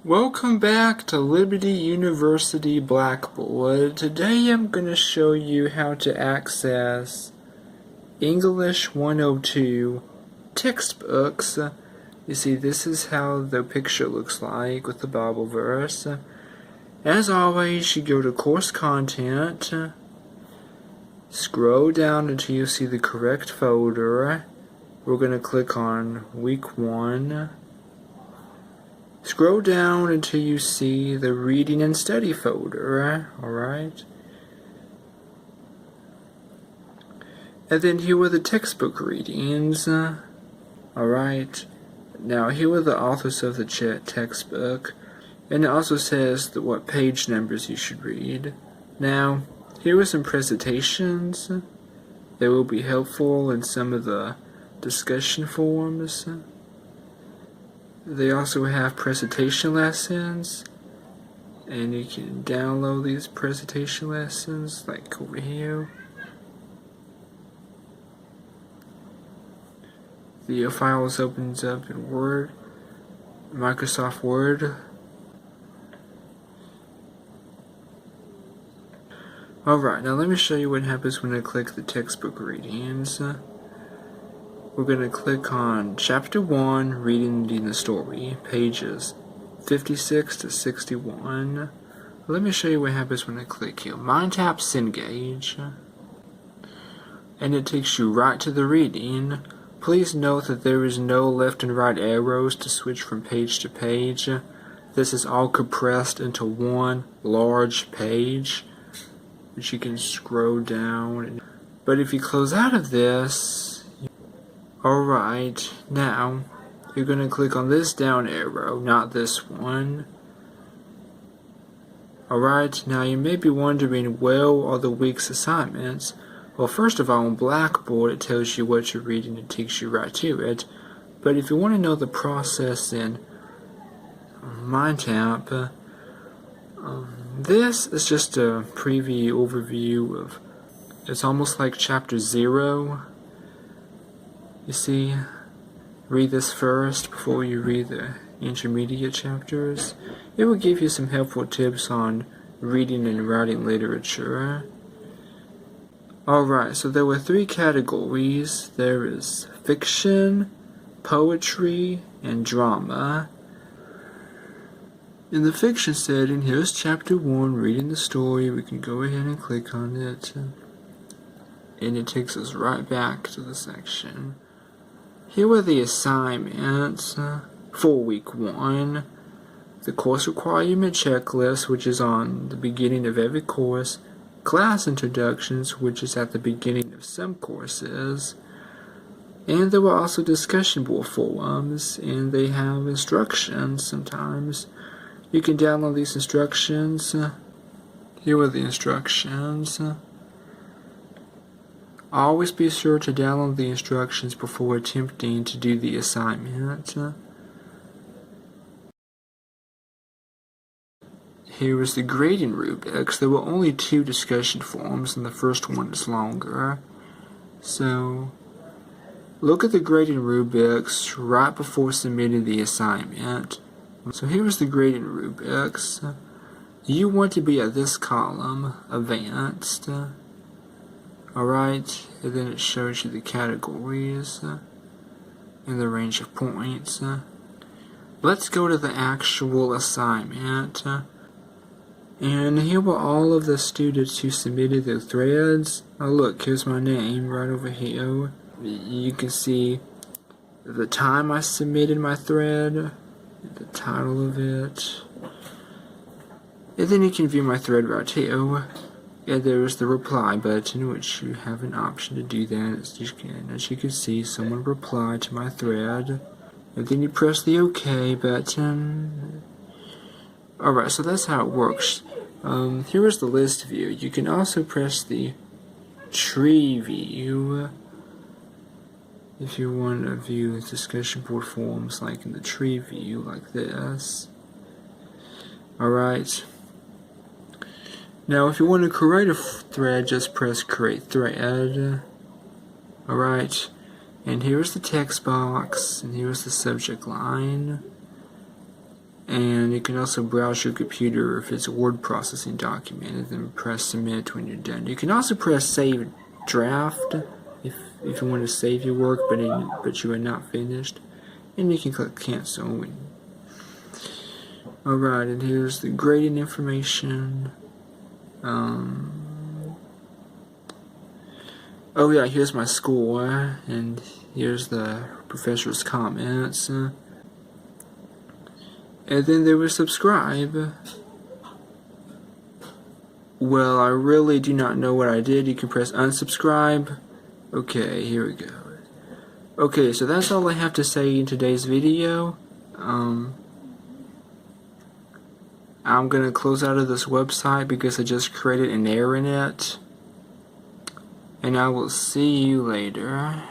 Welcome back to Liberty University Blackboard. Today I'm going to show you how to access English 102 textbooks. You see, this is how the picture looks like with the Bible verse. As always, you go to Course Content, scroll down until you see the correct folder. We're going to click on Week 1. Scroll down until you see the Reading and Study folder, alright? And then here are the textbook readings, alright? Now here are the authors of the textbook, and it also says what page numbers you should read. Now, here are some presentations that will be helpful in some of the discussion forums. They also have presentation lessons, and you can download these presentation lessons like over here. The files opens up in Word, Microsoft Word. Alright, now let me show you what happens when I click the textbook readings. We're going to click on Chapter 1, Reading the Story, pages 56 to 61. Let me show you what happens when I click here. MindTap Cengage, and it takes you right to the reading. Please note that there is no left and right arrows to switch from page to page. This is all compressed into one large page, which you can scroll down. But if you close out of this, alright, now you're going to click on this down arrow, not this one. Alright, now you may be wondering, well, are the week's assignments? Well, first of all, on Blackboard it tells you what you're reading and takes you right to it. But if you want to know the process in MindTap, this is just a preview overview of, it's almost like Chapter 0. You see, read this first before you read the intermediate chapters. It will give you some helpful tips on reading and writing literature. Alright, so there were 3 categories. There is fiction, poetry, and drama. In the fiction setting, here's Chapter 1, Reading the Story. We can go ahead and click on it, and it takes us right back to the section. Here are the assignments for Week 1. The course requirement checklist, which is on the beginning of every course. Class introductions, which is at the beginning of some courses. And there were also discussion board forums, and they have instructions sometimes. You can download these instructions. Here are the instructions. Always be sure to download the instructions before attempting to do the assignment. Here is the grading rubrics. There were only 2 discussion forums, and the first one is longer. So, look at the grading rubrics right before submitting the assignment. So here is the grading rubrics. You want to be at this column, Advanced. Alright, and then it shows you the categories and the range of points. Let's go to the actual assignment. And here were all of the students who submitted their threads. Oh look, here's my name right over here. You can see the time I submitted my thread, the title of it. And then you can view my thread right here. And there is the reply button, which you have an option to do that. As you can see, someone replied to my thread. And then you press the OK button. Alright, so that's how it works. Here is the list view. You can also press the tree view if you want to view discussion board forums like in the tree view, like this. Alright. Now, if you want to create a thread, just press Create Thread. Alright, and here's the text box, and here's the subject line. And you can also browse your computer if it's a word processing document, and then press submit when you're done. You can also press save draft if you want to save your work but you are not finished, and you can click cancel. Alright, and here's the grading information. Oh yeah, here's my score, and here's the professor's comments. And then there was subscribe. Well, I really do not know what I did. You can press unsubscribe. Okay, here we go. Okay, so that's all I have to say in today's video. I'm gonna close out of this website because I just created an error in it. And I will see you later.